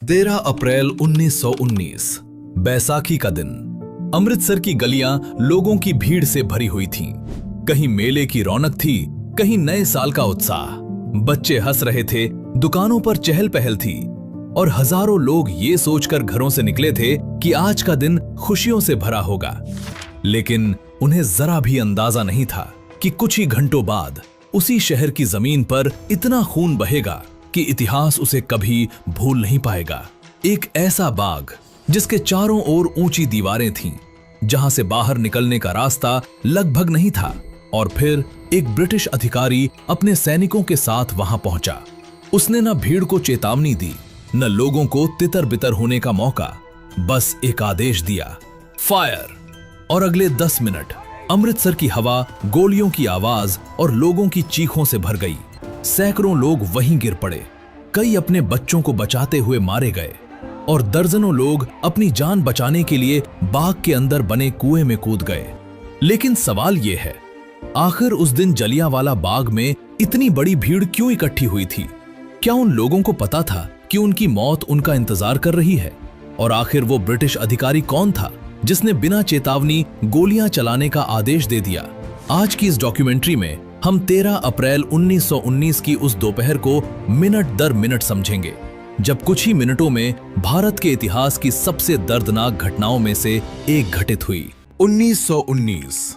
13 अप्रैल 1919 बैसाखी का दिन। अमृतसर की गलियां लोगों की भीड़ से भरी हुई थीं। कहीं मेले की रौनक थी, कहीं नए साल का उत्साह। बच्चे हंस रहे थे, दुकानों पर चहल पहल थी और हजारों लोग ये सोचकर घरों से निकले थे कि आज का दिन खुशियों से भरा होगा। लेकिन उन्हें जरा भी अंदाजा नहीं था कि कुछ ही घंटों बाद उसी शहर की जमीन पर इतना खून बहेगा कि इतिहास उसे कभी भूल नहीं पाएगा। एक ऐसा बाग जिसके चारों ओर ऊंची दीवारें थीं, जहां से बाहर निकलने का रास्ता लगभग नहीं था। और फिर एक ब्रिटिश अधिकारी अपने सैनिकों के साथ वहां पहुंचा। उसने न भीड़ को चेतावनी दी, न लोगों को तितर बितर होने का मौका, बस एक आदेश दिया, फायर। और अगले 10 मिनट अमृतसर की हवा गोलियों की आवाज और लोगों की चीखों से भर गई। सैकड़ों लोग वहीं गिर पड़े, कई अपने बच्चों को बचाते हुए मारे गए और दर्जनों लोग अपनी जान बचाने के लिए बाग के अंदर बने कुएं में कूद गए। लेकिन सवाल यह है, आखिर उस दिन जलियांवाला बाग में इतनी बड़ी भीड़ क्यों इकट्ठी हुई थी? क्या उन लोगों को पता था कि उनकी मौत उनका इंतजार कर रही है? और आखिर वो ब्रिटिश अधिकारी कौन था जिसने बिना चेतावनी गोलियां चलाने का आदेश दे दिया? आज की इस डॉक्यूमेंट्री में हम 13 अप्रैल 1919 की उस दोपहर को मिनट दर मिनट समझेंगे, जब कुछ ही मिनटों में भारत के इतिहास की सबसे दर्दनाक घटनाओं में से एक घटित हुई। 1919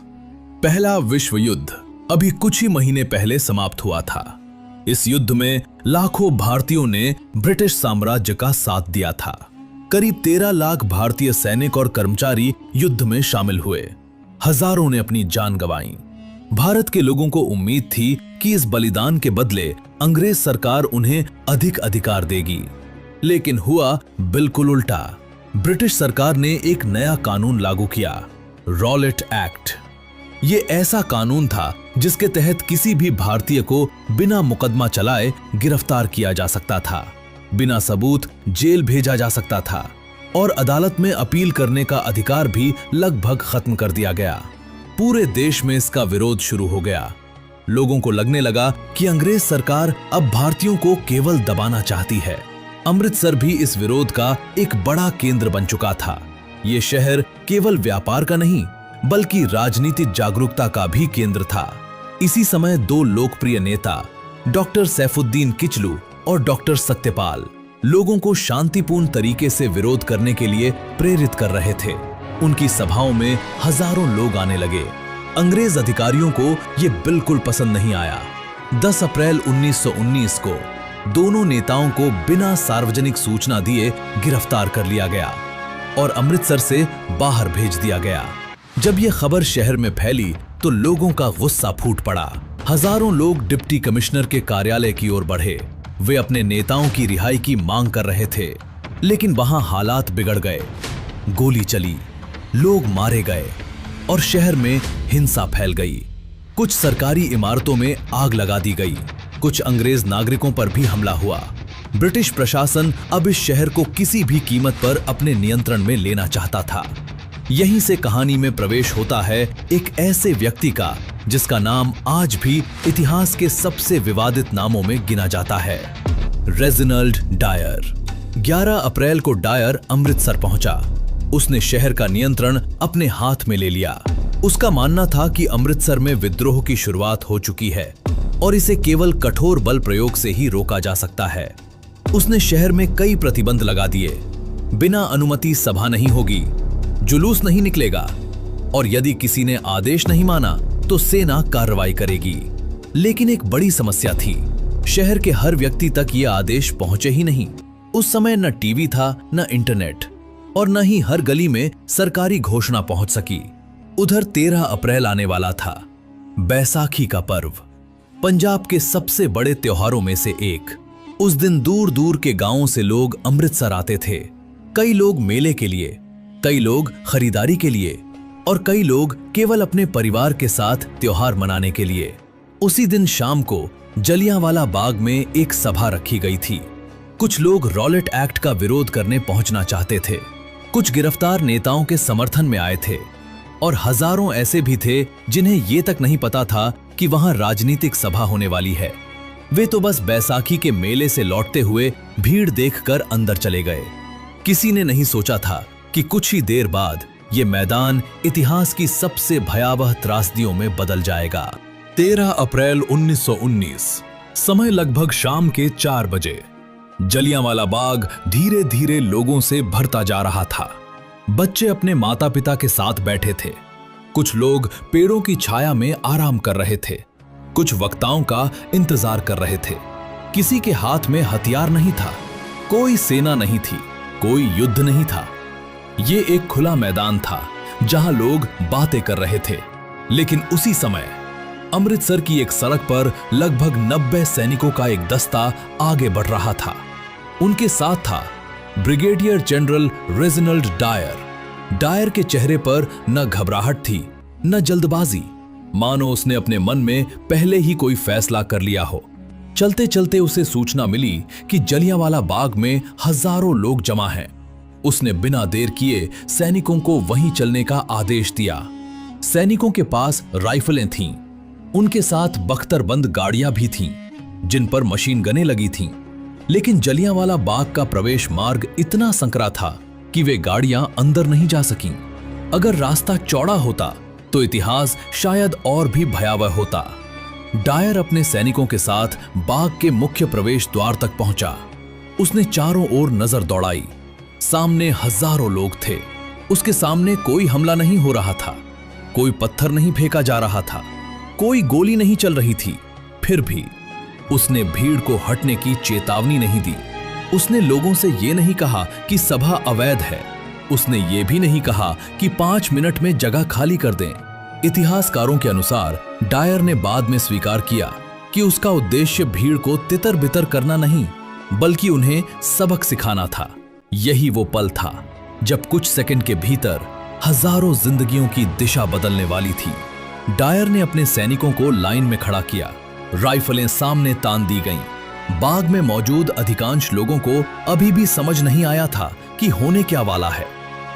पहला विश्व युद्ध अभी कुछ ही महीने पहले समाप्त हुआ था। इस युद्ध में लाखों भारतीयों ने ब्रिटिश साम्राज्य का साथ दिया था। करीब 13 लाख भारतीय सैनिक और कर्मचारी युद्ध में शामिल हुए। हजारों ने अपनी जान गंवाई। भारत के लोगों को उम्मीद थी कि इस बलिदान के बदले अंग्रेज सरकार उन्हें अधिक अधिकार देगी, लेकिन हुआ बिल्कुल उल्टा। ब्रिटिश सरकार ने एक नया कानून लागू किया, रॉलेट एक्ट। ये ऐसा कानून था जिसके तहत किसी भी भारतीय को बिना मुकदमा चलाए गिरफ्तार किया जा सकता था, बिना सबूत जेल भेजा जा सकता था और अदालत में अपील करने का अधिकार भी लगभग खत्म कर दिया गया। पूरे देश में इसका विरोध शुरू हो गया। लोगों को लगने लगा कि अंग्रेज सरकार अब भारतीयों को केवल दबाना चाहती है। अमृतसर भी इस विरोध का एक बड़ा केंद्र बन चुका था। ये शहर केवल व्यापार का नहीं, बल्कि राजनीतिक जागरूकता का भी केंद्र था। इसी समय दो लोकप्रिय नेता, डॉक्टर सैफुद्दीन किचलू और डॉक्टर सत्यपाल, लोगों को शांतिपूर्ण तरीके से विरोध करने के लिए प्रेरित कर रहे थे। उनकी सभाओं में हजारों लोग आने लगे। अंग्रेज अधिकारियों को यह बिल्कुल पसंद नहीं आया। 10 अप्रैल 1919 को दोनों नेताओं को बिना सार्वजनिक सूचना दिए गिरफ्तार कर लिया गया और अमृतसर से बाहर भेज दिया गया। जब यह खबर शहर में फैली तो लोगों का गुस्सा फूट पड़ा। हजारों लोग डिप्टी कमिश्नर के कार्यालय की ओर बढ़े। वे अपने नेताओं की रिहाई की मांग कर रहे थे, लेकिन वहां हालात बिगड़ गए। गोली चली, लोग मारे गए और शहर में हिंसा फैल गई। कुछ सरकारी इमारतों में आग लगा दी गई। कुछ अंग्रेज नागरिकों पर भी हमला हुआ। ब्रिटिश प्रशासन अब इस शहर को किसी भी कीमत पर अपने नियंत्रण में लेना चाहता था। यहीं से कहानी में प्रवेश होता है एक ऐसे व्यक्ति का जिसका नाम आज भी इतिहास के सबसे विवादित नामों में गिना जाता है, रेजिनाल्ड डायर। 11 अप्रैल को डायर अमृतसर पहुंचा। उसने शहर का नियंत्रण अपने हाथ में ले लिया। उसका मानना था कि अमृतसर में विद्रोह की शुरुआत हो चुकी है और इसे केवल कठोर बल प्रयोग से ही रोका जा सकता है। उसने शहर में कई प्रतिबंध लगा दिए। बिना अनुमति सभा नहीं होगी, जुलूस नहीं निकलेगा और यदि किसी ने आदेश नहीं माना तो सेना कार्रवाई करेगी। लेकिन एक बड़ी समस्या थी, शहर के हर व्यक्ति तक ये आदेश पहुंचे ही नहीं। उस समय न टीवी था, न इंटरनेट और न ही हर गली में सरकारी घोषणा पहुंच सकी। उधर 13 अप्रैल आने वाला था, बैसाखी का पर्व, पंजाब के सबसे बड़े त्योहारों में से एक। उस दिन दूर दूर के गांवों से लोग अमृतसर आते थे। कई लोग मेले के लिए, कई लोग खरीदारी के लिए और कई लोग केवल अपने परिवार के साथ त्योहार मनाने के लिए। उसी दिन शाम को जलियांवाला बाग में एक सभा रखी गई थी। कुछ लोग रॉलेट एक्ट का विरोध करने पहुंचना चाहते थे, कुछ गिरफ्तार नेताओं के समर्थन में आए थे और हजारों ऐसे भी थे जिन्हें यह तक नहीं पता था कि वहां राजनीतिक सभा होने वाली है। वे तो बस बैसाखी के मेले से लौटते हुए भीड़ देखकर अंदर चले गए। किसी ने नहीं सोचा था कि कुछ ही देर बाद ये मैदान इतिहास की सबसे भयावह त्रासदियों में बदल जाएगा। 13 अप्रैल 1919, समय लगभग शाम के 4 बजे। जलियांवाला बाग धीरे धीरे लोगों से भरता जा रहा था। बच्चे अपने माता पिता के साथ बैठे थे। कुछ लोग पेड़ों की छाया में आराम कर रहे थे, कुछ वक्ताओं का इंतजार कर रहे थे। किसी के हाथ में हथियार नहीं था, कोई सेना नहीं थी, कोई युद्ध नहीं था। ये एक खुला मैदान था जहां लोग बातें कर रहे थे। लेकिन उसी समय अमृतसर की एक सड़क पर लगभग 90 सैनिकों का एक दस्ता आगे बढ़ रहा था। उनके साथ था brigadier general Reginald Dyer. Dyer के चेहरे पर न घबराहट थी न जल्दबाजी, मानो उसने अपने मन में पहले ही कोई फैसला कर लिया हो। चलते चलते उसे सूचना मिली कि जलियांवाला बाग में हजारों लोग जमा हैं। उसने बिना देर किए सैनिकों को वहीं चलने का आदेश दिया। सैनिकों के पास राइफलें थीं, उनके साथ बख्तरबंद गाड़ियां भी थीं जिन पर मशीन गनें लगी थीं। लेकिन जलियांवाला बाग का प्रवेश मार्ग इतना संकरा था कि वे गाड़ियां अंदर नहीं जा सकीं। अगर रास्ता चौड़ा होता तो इतिहास शायद और भी भयावह होता। डायर अपने सैनिकों के साथ बाग के मुख्य प्रवेश द्वार तक पहुंचा। उसने चारों ओर नजर दौड़ाई। सामने हजारों लोग थे। उसके सामने कोई हमला नहीं हो रहा था, कोई पत्थर नहीं फेंका जा रहा था, कोई गोली नहीं चल रही थी। फिर भी उसने भीड़ को हटने की चेतावनी नहीं दी। उसने लोगों से यह नहीं कहा कि सभा अवैध है। उसने ये भी नहीं कहा कि 5 मिनट में जगह खाली कर दें। इतिहासकारों के अनुसार डायर ने बाद में स्वीकार किया कि उसका उद्देश्य भीड़ को तितर बितर करना नहीं, बल्कि उन्हें सबक सिखाना था। यही वो पल था जब कुछ सेकंड के भीतर हजारों जिंदगियों की दिशा बदलने वाली थी। डायर ने अपने सैनिकों को लाइन में खड़ा किया। राइफलें सामने तान दी गईं। बाग में मौजूद अधिकांश लोगों को अभी भी समझ नहीं आया था कि होने क्या वाला है।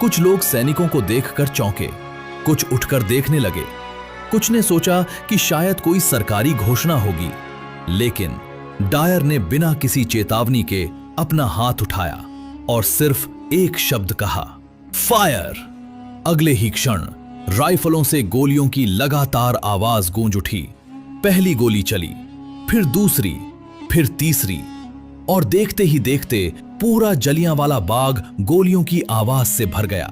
कुछ लोग सैनिकों को देखकर चौंके, कुछ उठकर देखने लगे, कुछ ने सोचा कि शायद कोई सरकारी घोषणा होगी। लेकिन डायर ने बिना किसी चेतावनी के अपना हाथ उठाया और सिर्फ एक शब्द कहा, फायर। अगले ही क्षण राइफलों से गोलियों की लगातार आवाज गूंज उठी। पहली गोली चली, फिर दूसरी, फिर तीसरी, और देखते ही देखते पूरा जलियांवाला बाग गोलियों की आवाज से भर गया।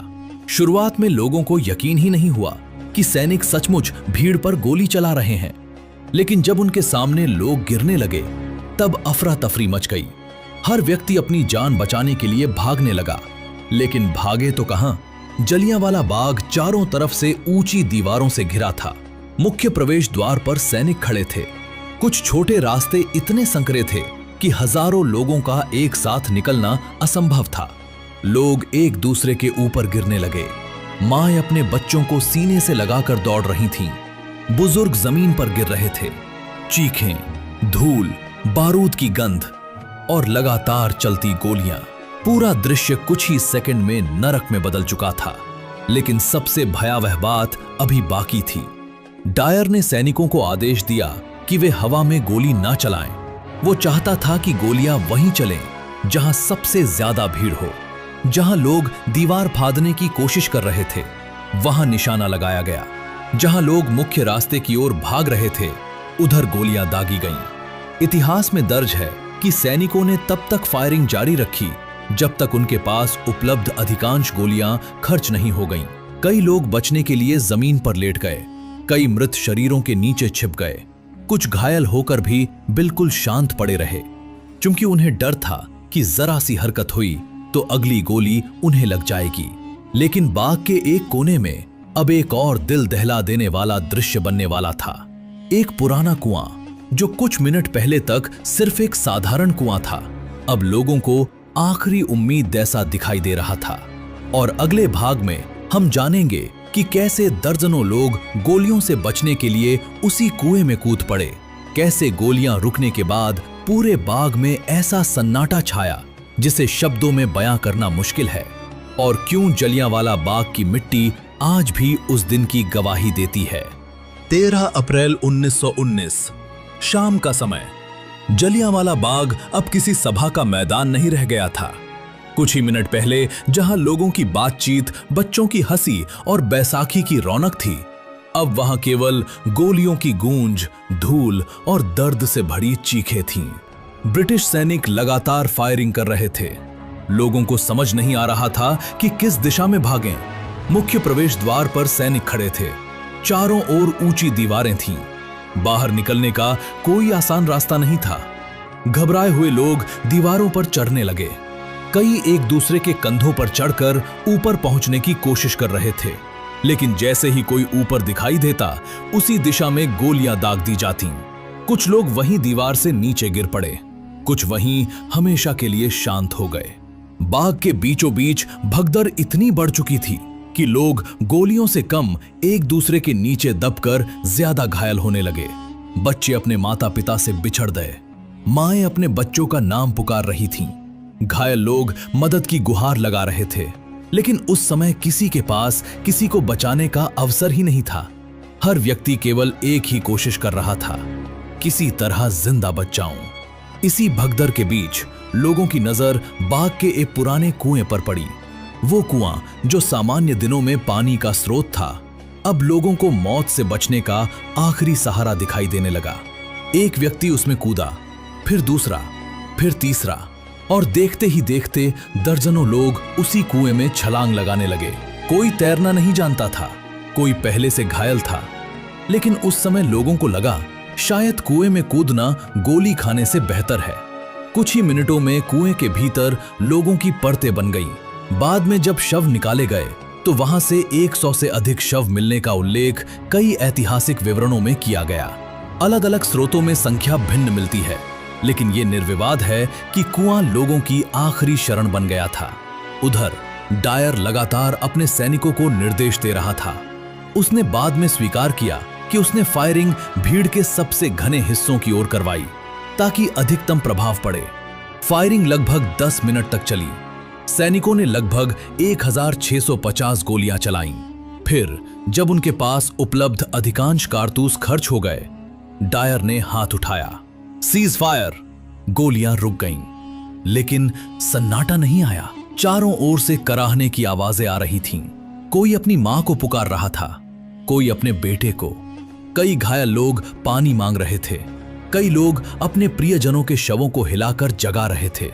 शुरुआत में लोगों को यकीन ही नहीं हुआ कि सैनिक सचमुच भीड़ पर गोली चला रहे हैं। लेकिन जब उनके सामने लोग गिरने लगे तब अफरा तफरी मच गई। हर व्यक्ति अपनी जान बचाने के लिए भागने लगा। लेकिन भागे तो कहां? जलियांवाला बाग चारों तरफ से ऊंची दीवारों से घिरा था। मुख्य प्रवेश द्वार पर सैनिक खड़े थे। कुछ छोटे रास्ते इतने संकरे थे कि हजारों लोगों का एक साथ निकलना असंभव था। लोग एक दूसरे के ऊपर गिरने लगे। माएं अपने बच्चों को सीने से लगाकर दौड़ रही थीं। बुजुर्ग जमीन पर गिर रहे थे। चीखें, धूल, बारूद की गंध और लगातार चलती गोलियां। पूरा दृश्य कुछ ही सेकंड में नरक में बदल चुका था। लेकिन सबसे भयावह बात अभी बाकी थी। डायर ने सैनिकों को आदेश दिया कि वे हवा में गोली ना चलाएं। वो चाहता था कि गोलियां वहीं चलें जहां सबसे ज्यादा भीड़ हो। जहां लोग दीवार फादने की कोशिश कर रहे थे वहां निशाना लगाया गया। जहां लोग मुख्य रास्ते की ओर भाग रहे थे उधर गोलियां दागी गईं। इतिहास में दर्ज है कि सैनिकों ने तब तक फायरिंग जारी रखी जब तक उनके पास उपलब्ध अधिकांश गोलियां खर्च नहीं हो गईं। कई लोग बचने के लिए जमीन पर लेट गए, कई मृत शरीरों के नीचे छिप गए, कुछ घायल होकर भी बिल्कुल शांत पड़े रहे, क्योंकि उन्हें डर था कि जरा सी हरकत हुई तो अगली गोली उन्हें लग जाएगी। लेकिन बाग के एक कोने में अब एक और दिल दहला देने वाला दृश्य बनने वाला था। एक पुराना कुआं जो कुछ मिनट पहले तक सिर्फ एक साधारण कुआं था, अब लोगों को आखिरी उम्मीद जैसा दिखाई दे रहा था। और अगले भाग में हम जानेंगे कि कैसे दर्जनों लोग गोलियों से बचने के लिए उसी कुएं में कूद पड़े, कैसे गोलियां रुकने के बाद पूरे बाग में ऐसा सन्नाटा छाया जिसे शब्दों में बयां करना मुश्किल है, और क्यों जलियांवाला बाग की मिट्टी आज भी उस दिन की गवाही देती है। 13 अप्रैल 1919 शाम का समय। जलियांवाला बाग अब किसी सभा का मैदान नहीं रह गया था। कुछ ही मिनट पहले जहां लोगों की बातचीत, बच्चों की हंसी और बैसाखी की रौनक थी, अब वहां केवल गोलियों की गूंज, धूल और दर्द से भरी चीखें थीं। ब्रिटिश सैनिक लगातार फायरिंग कर रहे थे। लोगों को समझ नहीं आ रहा था कि किस दिशा में भागें। मुख्य प्रवेश द्वार पर सैनिक खड़े थे। चारों ओर ऊंची दीवारें थीं। बाहर निकलने का कोई आसान रास्ता नहीं था। घबराए हुए लोग दीवारों पर चढ़ने लगे। कई एक दूसरे के कंधों पर चढ़कर ऊपर पहुंचने की कोशिश कर रहे थे, लेकिन जैसे ही कोई ऊपर दिखाई देता, उसी दिशा में गोलियां दाग दी जातीं। कुछ लोग वहीं दीवार से नीचे गिर पड़े, कुछ वहीं हमेशा के लिए शांत हो गए। बाग के बीचों बीच भगदड़ इतनी बढ़ चुकी थी कि लोग गोलियों से कम एक दूसरे के नीचे दबकर ज्यादा घायल होने लगे। बच्चे अपने माता पिता से बिछड़ गए। माएं अपने बच्चों का नाम पुकार रही थीं। घायल लोग मदद की गुहार लगा रहे थे, लेकिन उस समय किसी के पास किसी को बचाने का अवसर ही नहीं था। हर व्यक्ति केवल एक ही कोशिश कर रहा था, किसी तरह जिंदा बच जाऊं। इसी भगदड़ के बीच लोगों की नजर बाग के एक पुराने कुएं पर पड़ी। वो कुआं जो सामान्य दिनों में पानी का स्रोत था, अब लोगों को मौत से बचने का आखिरी सहारा दिखाई देने लगा। एक व्यक्ति उसमें कूदा, फिर दूसरा, फिर तीसरा, और देखते ही देखते दर्जनों लोग उसी कुएं में छलांग लगाने लगे। कोई तैरना नहीं जानता था, कोई पहले से घायल था, लेकिन उस समय लोगों को लगा शायद कुएं में कूदना गोली खाने से बेहतर है। कुछ ही मिनटों में कुएं के भीतर लोगों की परतें बन गईं। बाद में जब शव निकाले गए तो वहां से 100 से अधिक शव मिलने का उल्लेख कई ऐतिहासिक विवरणों में किया गया। अलग अलग स्रोतों में संख्या भिन्न मिलती है, लेकिन ये निर्विवाद है कि कुआं लोगों की आखिरी शरण बन गया था। उधर डायर लगातार अपने सैनिकों को निर्देश दे रहा था। उसने बाद में स्वीकार किया कि उसने फायरिंग भीड़ के सबसे घने हिस्सों की ओर करवाई ताकि अधिकतम प्रभाव पड़े। फायरिंग लगभग 10 मिनट तक चली। सैनिकों ने लगभग 1650 गोलियां चलाईं। फिर जब उनके पास उपलब्ध अधिकांश कारतूस खर्च हो गए, डायर ने हाथ उठाया, सीज फायर। गोलियां रुक गईं, लेकिन सन्नाटा नहीं आया। चारों ओर से कराहने की आवाजें आ रही थीं। कोई अपनी मां को पुकार रहा था, कोई अपने बेटे को। कई घायल लोग पानी मांग रहे थे। कई लोग अपने प्रियजनों के शवों को हिलाकर जगा रहे थे।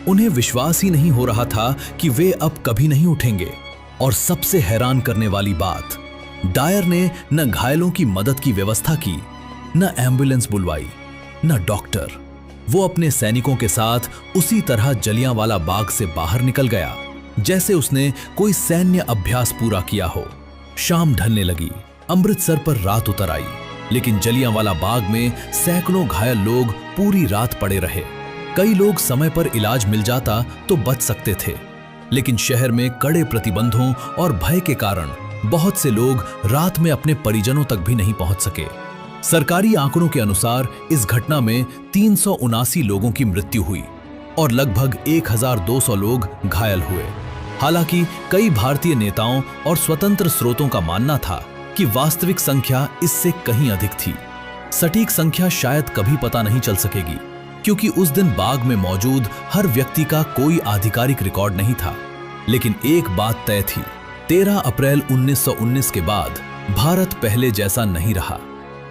उन्हें विश्वास ही नहीं हो रहा था कि वे अब कभी नहीं उठेंगे। और सबसे हैरान करने वाली बात, डायर ने न घायलों की मदद की व्यवस्था की, न एम्बुलेंस बुलवाई, न डॉक्टर। वो अपने सैनिकों के साथ उसी तरह जलियांवाला बाग से बाहर निकल गया जैसे उसने कोई सैन्य अभ्यास पूरा किया हो। शाम ढलने लगी। अमृतसर पर रात उतर आई, लेकिन जलियांवाला बाग में सैकड़ों घायल लोग पूरी रात पड़े रहे। कई लोग समय पर इलाज मिल जाता तो बच सकते थे, लेकिन शहर में कड़े प्रतिबंधों और भय के कारण बहुत से लोग रात में अपने परिजनों तक भी नहीं पहुंच सके। सरकारी आंकड़ों के अनुसार इस घटना में 379 लोगों की मृत्यु हुई और लगभग 1200 लोग घायल हुए। हालांकि कई भारतीय नेताओं और स्वतंत्र स्रोतों का मानना था कि वास्तविक संख्या इससे कहीं अधिक थी। सटीक संख्या शायद कभी पता नहीं चल सकेगी, क्योंकि उस दिन बाग में मौजूद हर व्यक्ति का कोई आधिकारिक रिकॉर्ड नहीं था। लेकिन एक बात तय थी, 13 अप्रैल 1919 के बाद भारत पहले जैसा नहीं रहा।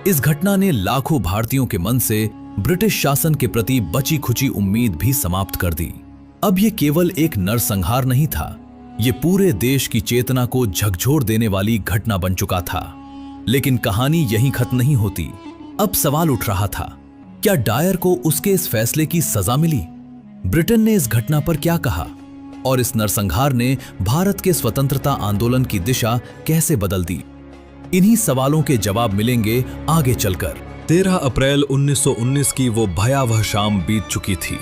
इस घटना ने लाखों भारतीयों के मन से ब्रिटिश शासन के प्रति बची खुची उम्मीद भी समाप्त कर दी। अब यह केवल एक नरसंहार नहीं था, ये पूरे देश की चेतना को झकझोर देने वाली घटना बन चुका था। लेकिन कहानी यहीं खत्म नहीं होती। अब सवाल उठ रहा था, क्या डायर को उसके इस फैसले की सजा मिली? ब्रिटेन ने इस घटना पर क्या कहा? और इस नरसंहार ने भारत के स्वतंत्रता आंदोलन की दिशा कैसे बदल दी? इन्हीं सवालों के जवाब मिलेंगे आगे चलकर। 13 अप्रैल 1919 की वो भयावह शाम बीत चुकी थी,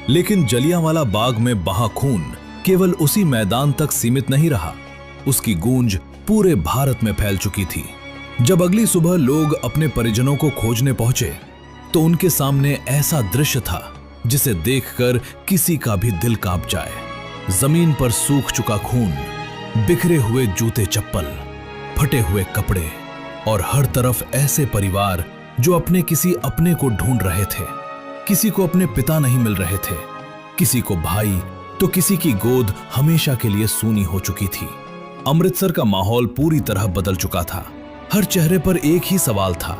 लेकिन जलियांवाला बाग में बहा खून केवल उसी मैदान तक सीमित नहीं रहा। उसकी गूंज पूरे भारत में फैल चुकी थी। जब अगली सुबह लोग अपने परिजनों को खोजने पहुंचे तो उनके सामने ऐसा दृश्य था जिसे देखकर किसी का भी दिल कांप जाए। जमीन पर सूख चुका खून, बिखरे हुए जूते चप्पल, फटे हुए कपड़े और हर तरफ ऐसे परिवार जो अपने किसी अपने को ढूंढ रहे थे। किसी को अपने पिता नहीं मिल रहे थे, किसी को भाई, तो किसी की गोद हमेशा के लिए सूनी हो चुकी थी। अमृतसर का माहौल पूरी तरह बदल चुका था। हर चेहरे पर एक ही सवाल था,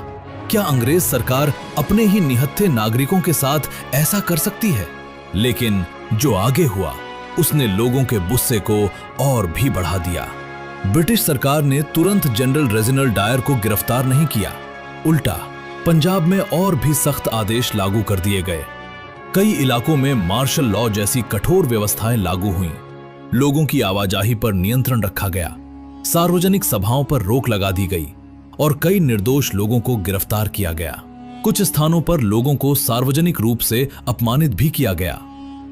क्या अंग्रेज सरकार अपने ही निहत्थे नागरिकों के साथ ऐसा कर सकती है? लेकिन जो आगे हुआ उसने लोगों के गुस्से को और भी बढ़ा दिया। ब्रिटिश सरकार ने तुरंत जनरल रेजिनाल्ड डायर को गिरफ्तार नहीं किया, उल्टा पंजाब में और भी सख्त आदेश लागू कर दिए गए। कई इलाकों में मार्शल लॉ जैसी कठोर व्यवस्थाएं लागू हुईं। लोगों की आवाजाही पर नियंत्रण रखा गया, सार्वजनिक सभाओं पर रोक लगा दी गई और कई निर्दोष लोगों को गिरफ्तार किया गया। कुछ स्थानों पर लोगों को सार्वजनिक रूप से अपमानित भी किया गया।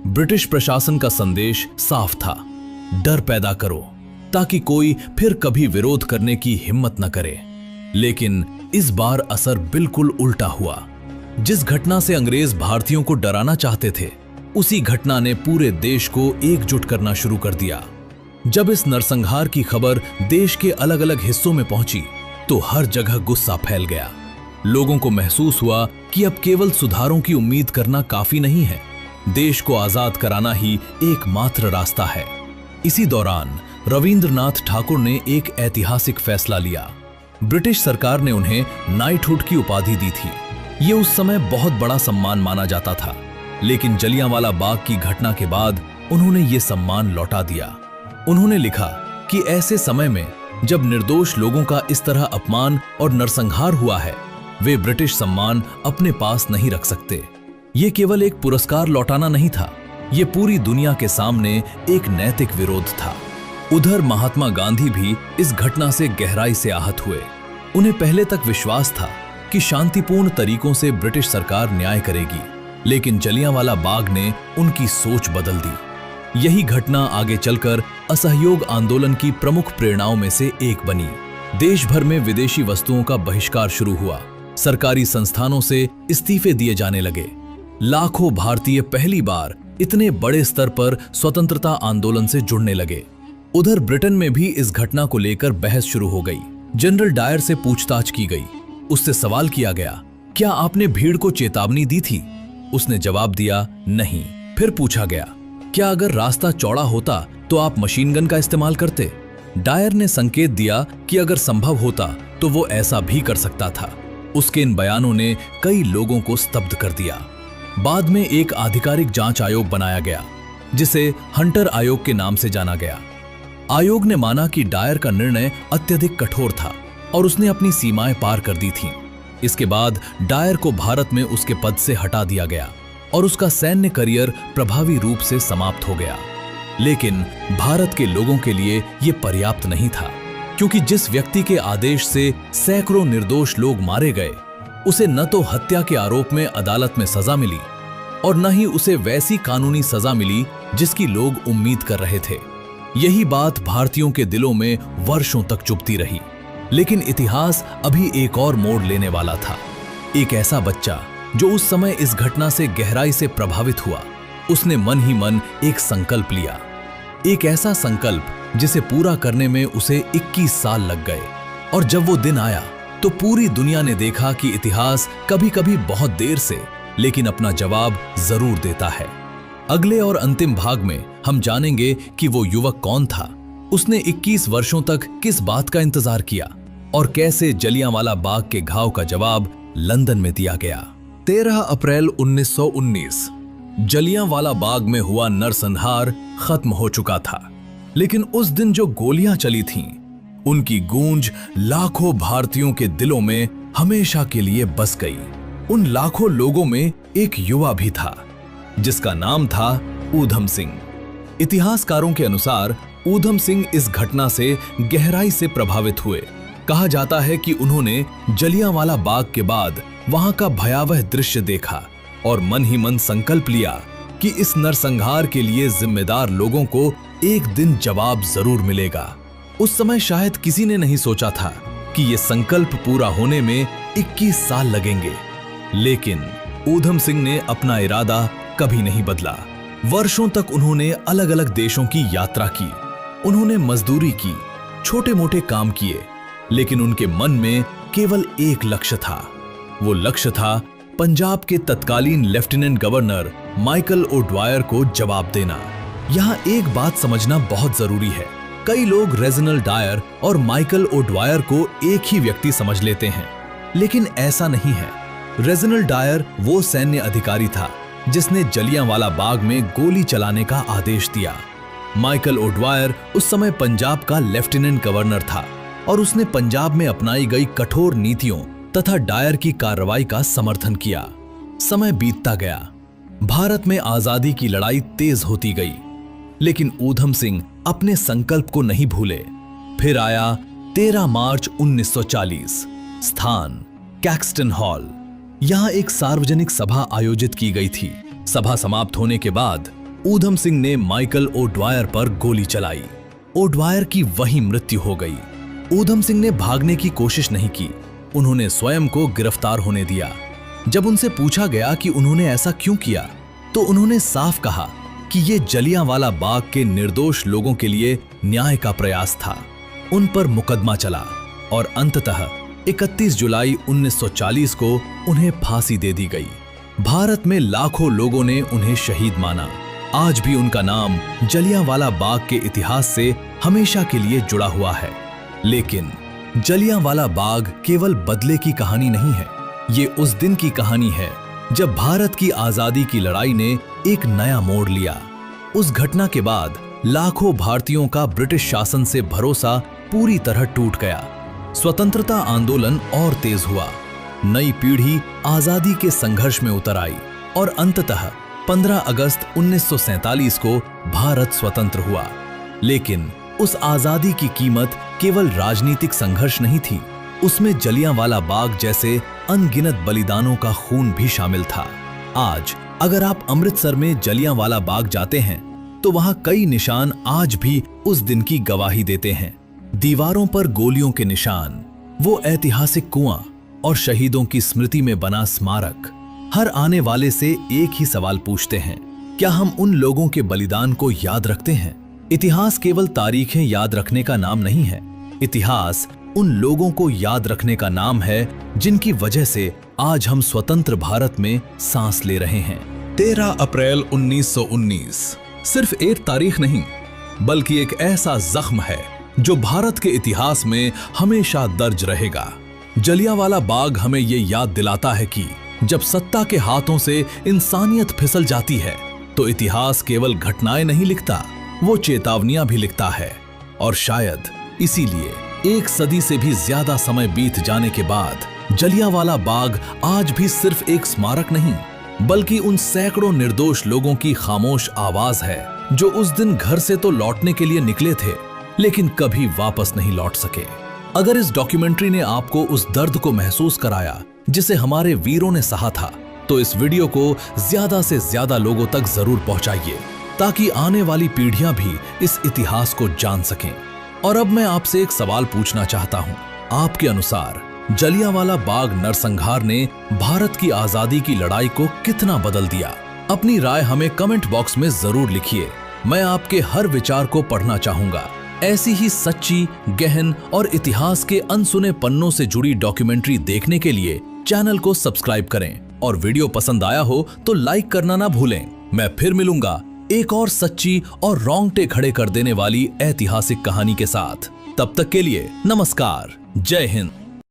ब्रिटिश प्रशासन का संदेश साफ था, डर पैदा करो ताकि कोई फिर कभी विरोध करने की हिम्मत न करे। लेकिन इस बार असर बिल्कुल उल्टा हुआ। जिस घटना से अंग्रेज भारतीयों को डराना चाहते थे, उसी घटना ने पूरे देश को एकजुट करना शुरू कर दिया। जब इस नरसंहार की खबर देश के अलग अलग हिस्सों में पहुंची तो हर जगह गुस्सा फैल गया। लोगों को महसूस हुआ कि अब केवल सुधारों की उम्मीद करना काफी नहीं है, देश को आजाद कराना ही एकमात्र रास्ता है। इसी दौरान रविंद्रनाथ ठाकुर ने एक ऐतिहासिक फैसला लिया। ब्रिटिश सरकार ने उन्हें नाइटहुड की उपाधि दी थी। ये उस समय बहुत बड़ा सम्मान माना जाता था, लेकिन जलियांवाला बाग की घटना के बाद उन्होंने ये सम्मान लौटा दिया। उन्होंने लिखा कि ऐसे समय में जब निर्दोष लोगों का इस तरह अपमान और नरसंहार हुआ है, वे ब्रिटिश सम्मान अपने पास नहीं रख सकते। ये केवल एक पुरस्कार लौटाना नहीं था, ये पूरी दुनिया के सामने एक नैतिक विरोध था। उधर महात्मा गांधी भी इस घटना से गहराई से आहत हुए। उन्हें पहले तक विश्वास था कि शांतिपूर्ण तरीकों से ब्रिटिश सरकार न्याय करेगी, लेकिन जलियांवाला बाग ने उनकी सोच बदल दी। यही घटना आगे चलकर असहयोग आंदोलन की प्रमुख प्रेरणाओं में से एक बनी। देश भर में विदेशी वस्तुओं का बहिष्कार शुरू हुआ, सरकारी संस्थानों से इस्तीफे दिए जाने लगे। लाखों भारतीय पहली बार इतने बड़े स्तर पर स्वतंत्रता आंदोलन से जुड़ने लगे। उधर ब्रिटेन में भी इस घटना को लेकर बहस शुरू हो गई। जनरल डायर से पूछताछ की गई। उससे सवाल किया गया, क्या आपने भीड़ को चेतावनी दी थी? उसने जवाब दिया, नहीं। फिर पूछा गया, क्या अगर रास्ता चौड़ा होता तो आप मशीन गन का इस्तेमाल करते? डायर ने संकेत दिया कि अगर संभव होता तो वो ऐसा भी कर सकता था। उसके इन बयानों ने कई लोगों को स्तब्ध कर दिया। बाद में एक आधिकारिक जांच आयोग बनाया गया, जिसे हंटर आयोग के नाम से जाना गया। आयोग ने माना कि डायर का निर्णय अत्यधिक कठोर था और उसने अपनी सीमाएं पार कर दी थीं। इसके बाद डायर को भारत में उसके पद से हटा दिया गया और उसका सैन्य करियर प्रभावी रूप से समाप्त हो गया। लेकिन भारत के लोगों के लिए यह पर्याप्त नहीं था, क्योंकि जिस व्यक्ति के आदेश से सैकड़ों निर्दोष लोग मारे गए, उसे न तो हत्या के आरोप में अदालत में सजा मिली और न ही उसे वैसी कानूनी सजा मिली जिसकी लोग उम्मीद कर रहे थे। यही बात भारतीयों के दिलों में वर्षों तक चुभती रही। लेकिन इतिहास अभी एक और मोड़ लेने वाला था। एक ऐसा बच्चा जो उस समय इस घटना से गहराई से प्रभावित हुआ, उसने मन ही मन एक संकल्प लिया। एक ऐसा संकल्प जिसे पूरा करने में उसे 21 साल लग गए। और जब वो दिन आया तो पूरी दुनिया ने देखा कि इतिहास कभी-कभी बहुत देर से लेकिन अपना जवाब जरूर देता है। अगले और अंतिम भाग में हम जानेंगे कि वो युवक कौन था, उसने 21 वर्षों तक किस बात का इंतजार किया और कैसे जलियांवाला बाग के घाव का जवाब लंदन में दिया गया। 13 अप्रैल 1919 जलियांवाला बाग में हुआ नरसंहार खत्म हो चुका था, लेकिन उस दिन जो गोलियां चली थीं, उनकी गूंज लाखों भारतीयों के दिलों में हमेशा के लिए बस गई। उन लाखों लोगों में एक युवा भी था जिसका नाम था ऊधम सिंह। इतिहासकारों के अनुसार ऊधम सिंह इस घटना से गहराई से प्रभावित हुए। कहा जाता है कि उन्होंने जलियांवाला बाग के बाद वहां का भयावह दृश्य देखा और मन ही मन संकल्प लिया कि इस नरसंहार के लिए जिम्मेदार लोगों को एक दिन जवाब जरूर मिलेगा। उस समय शायद किसी ने नहीं सोचा था कि ये संकल्प पूरा होने में 21 साल लगेंगे, लेकिन ऊधम सिंह ने अपना इरादा कभी नहीं बदला। वर्षों तक उन्होंने अलग अलग देशों की यात्रा की, उन्होंने मजदूरी की, छोटे मोटे काम किए, लेकिन उनके मन में केवल एक लक्ष्य था। वो लक्ष्य था पंजाब के तत्कालीन लेफ्टिनेंट गवर्नर माइकल ओडवायर को जवाब देना। यहाँ एक बात समझना बहुत जरूरी है। कई लोग रेजिनल्ड डायर और माइकल ओडवायर को एक ही व्यक्ति समझ लेते हैं, लेकिन ऐसा नहीं है। रेजिनल्ड डायर वो सैन्य अधिकारी था जिसने जलियांवाला बाग में गोली चलाने का आदेश दिया। माइकल ओडवायर उस समय पंजाब का लेफ्टिनेंट गवर्नर था और उसने पंजाब में अपनाई गई कठोर नीतियों तथा डायर की कार्रवाई का समर्थन किया। समय बीतता गया, भारत में आजादी की लड़ाई तेज होती गई, लेकिन ऊधम सिंह अपने संकल्प को नहीं भूले। फिर आया 13 मार्च 1940। स्थान कैक्सटन हॉल। यहां एक सार्वजनिक सभा आयोजित की गई थी। सभा समाप्त होने के बाद ऊधम सिंह ने माइकल ओडवायर पर गोली चलाई। ओडवायर की वहीं मृत्यु हो गई। ऊधम सिंह ने भागने की कोशिश नहीं की, उन्होंने स्वयं को गिरफ्तार होने दिया। जब उनसे पूछा गया कि उन्होंने ऐसा क्यों किया, तो उन्होंने साफ कहा कि ये जलियांवाला बाग के निर्दोष लोगों के लिए न्याय का प्रयास था। उन पर मुकदमा चला और अंततः 31 जुलाई 1940 को उन्हें फांसी दे दी गई। भारत में लाखों लोगों ने उन्हें शहीद माना। आज भी उनका नाम जलियांवाला बाग के इतिहास से हमेशा के लिए जुड़ा हुआ है। लेकिन जलियांवाला बाग केवल बदले की कहानी नहीं है, ये उस दिन की कहानी है जब भारत की आजादी की लड़ाई ने एक नया मोड़ लिया। उस घटना के बाद लाखों भारतीयों का ब्रिटिश शासन से भरोसा पूरी तरह टूट गया। स्वतंत्रता आंदोलन और तेज हुआ, नई पीढ़ी आजादी के संघर्ष में उतर आई और अंततः 15 अगस्त 1947 को भारत स्वतंत्र हुआ। लेकिन उस आजादी की कीमत केवल राजनीतिक संघर्ष नहीं थी, उसमें जलियांवाला बाग जैसे अनगिनत बलिदानों का खून भी शामिल था। आज अगर आप अमृतसर में जलियांवाला बाग जाते हैं तो वहां कई निशान आज भी उस दिन की गवाही देते हैं। दीवारों पर गोलियों के निशान, वो ऐतिहासिक कुआं और शहीदों की स्मृति में बना स्मारक हर आने वाले से एक ही सवाल पूछते हैं, क्या हम उन लोगों के बलिदान को याद रखते हैं? इतिहास केवल तारीखें याद रखने का नाम नहीं है, इतिहास उन लोगों को याद रखने का नाम है जिनकी वजह से आज हम स्वतंत्र भारत में सांस ले रहे हैं। 13 अप्रैल 1919 सिर्फ एक तारीख नहीं, बल्कि एक ऐसा जख्म है जो भारत के इतिहास में हमेशा दर्ज रहेगा। जलियांवाला बाग हमें ये याद दिलाता है कि जब सत्ता के हाथों से इंसानियत फिसल जाती है तो इतिहास केवल घटनाएं नहीं लिखता, वो चेतावनियां भी लिखता है। और शायद इसीलिए एक सदी से भी ज्यादा समय बीत जाने के बाद जलियांवाला बाग आज भी सिर्फ एक स्मारक नहीं, बल्कि उन सैकड़ों निर्दोष लोगों की खामोश आवाज है जो उस दिन घर से तो लौटने के लिए निकले थे, लेकिन कभी वापस नहीं लौट सके। अगर इस डॉक्यूमेंट्री ने आपको उस दर्द को महसूस कराया जिसे हमारे वीरों ने सहा था, तो इस वीडियो को ज्यादा से ज्यादा लोगों तक जरूर पहुंचाइए ताकि आने वाली पीढ़ियां भी इस इतिहास को जान सकें। और अब मैं आपसे एक सवाल पूछना चाहता हूं, आपके अनुसार जलियांवाला बाग नरसंहार ने भारत की आजादी की लड़ाई को कितना बदल दिया? अपनी राय हमें कमेंट बॉक्स में जरूर लिखिए। मैं आपके हर विचार को पढ़ना चाहूंगा। ऐसी ही सच्ची, गहन और इतिहास के अनसुने पन्नों से जुड़ी डॉक्यूमेंट्री देखने के लिए चैनल को सब्सक्राइब करें और वीडियो पसंद आया हो तो लाइक करना ना भूलें। मैं फिर मिलूंगा एक और सच्ची और रोंगटे खड़े कर देने वाली ऐतिहासिक कहानी के साथ। तब तक के लिए नमस्कार, जय हिंद।